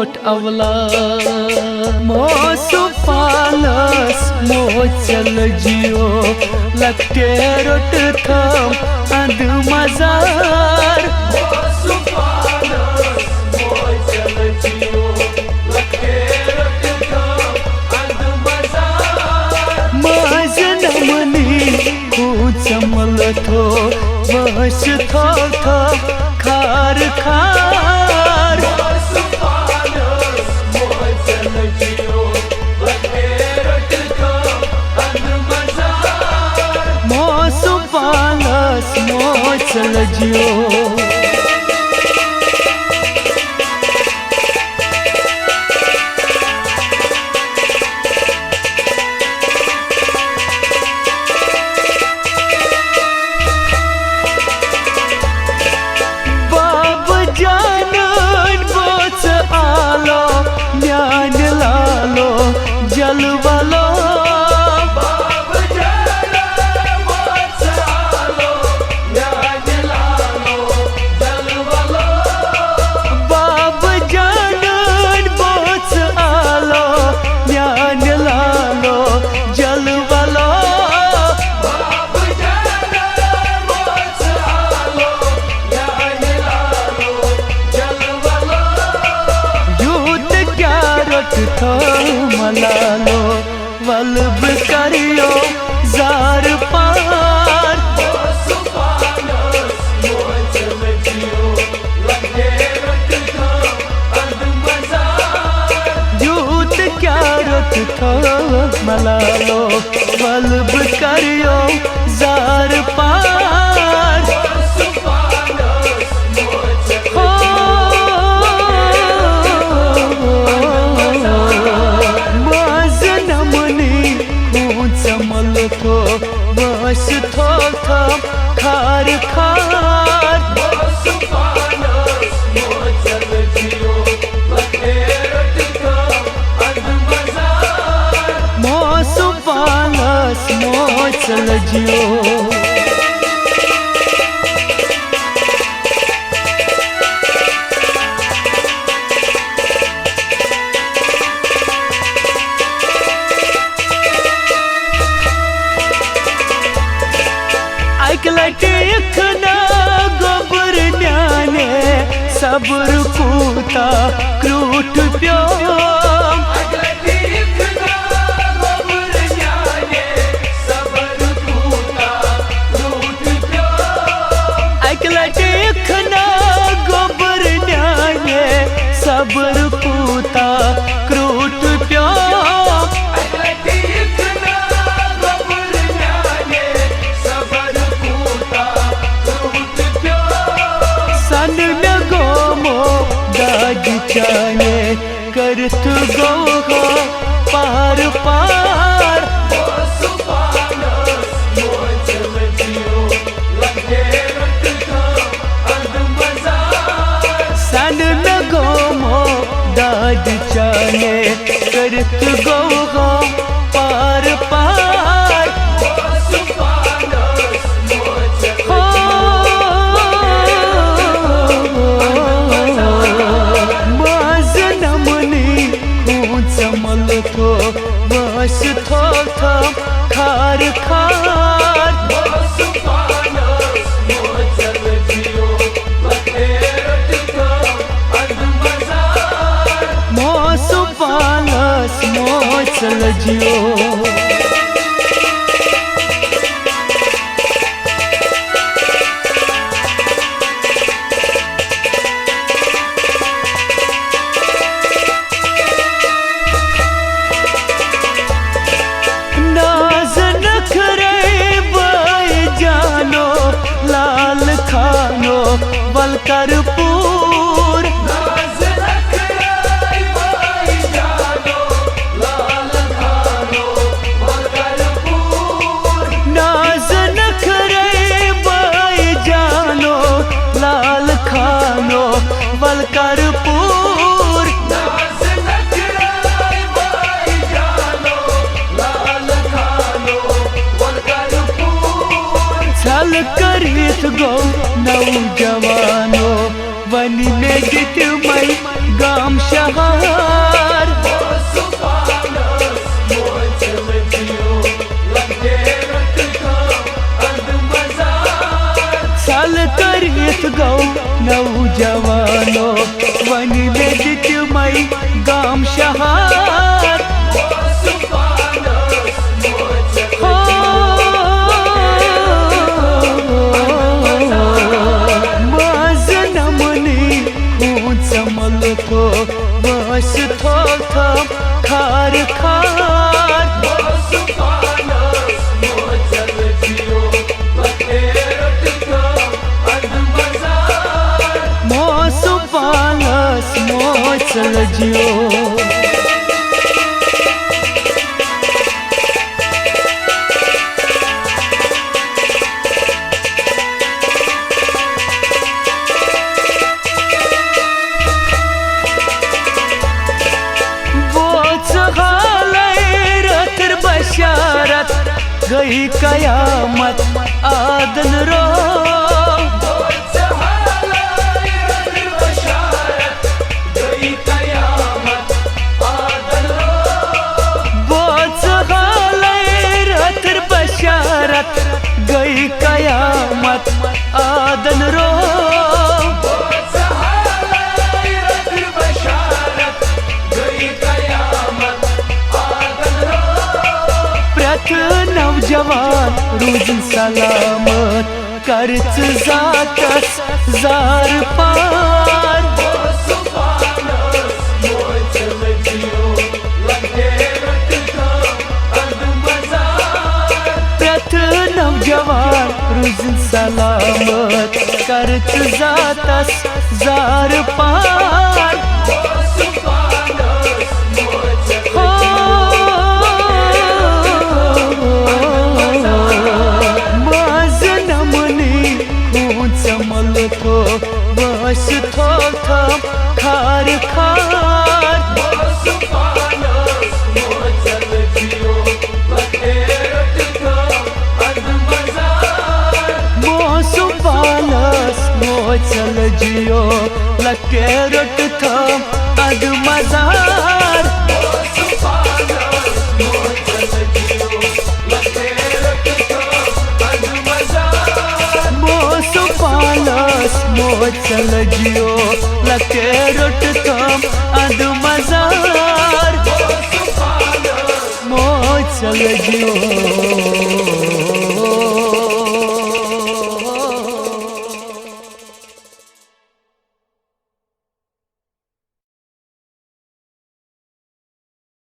Coat अवला मो सुपालस मो चल जियो लगते रोट थम अंध मजार चमल थो बस थो थो खार खार मो सुपालस मो चल जियो जलवालो बाब जानन बोच आलो न्यान लालो जलवालो बाब जानन बोच आलो न्यान लालो जलवालो यूत क्या रट थो मलालो वल्ब करियो जार पार यूत क्या रख थो मलालो वल्ब करियो जार पार थो बस थो थो खार खार मो सुपालस मो चल जियो लटेखना गोबर न्याने सब्र कूता क्रूट प्यो लटेखना गोबर न्याने सब्र कूता क्रूट प्यो जाने करत गो पार पार सन न गो मो दाद जाने करत गो पार पार थो बस थो थो खार खार मो सुपालस मो चल जियो वलकरपुर नाज नखरे बाई जानो लाल खानो वलकरपुर छल करीत गो नौजवानो वनी में गित मई गाम शहा कथ गौ नौजवानो वन दित मई गाम शहार माज नमनी खून समल तो बस थो खार खार मोसु पालस मोचल जियो बशारत गई कयामत आदन रो बशारत गई कयामत आदन रो नौजवान रूजन सलामत करच जातस जार पार प्रथ नौजवान रूजन सलामत करच जातस जार पार थो बस थो खार खार मोसु पालस मोचल जियो लके रट थम अद मजार मोचल जियो लके रुट थम अद मजार मोचल जियो।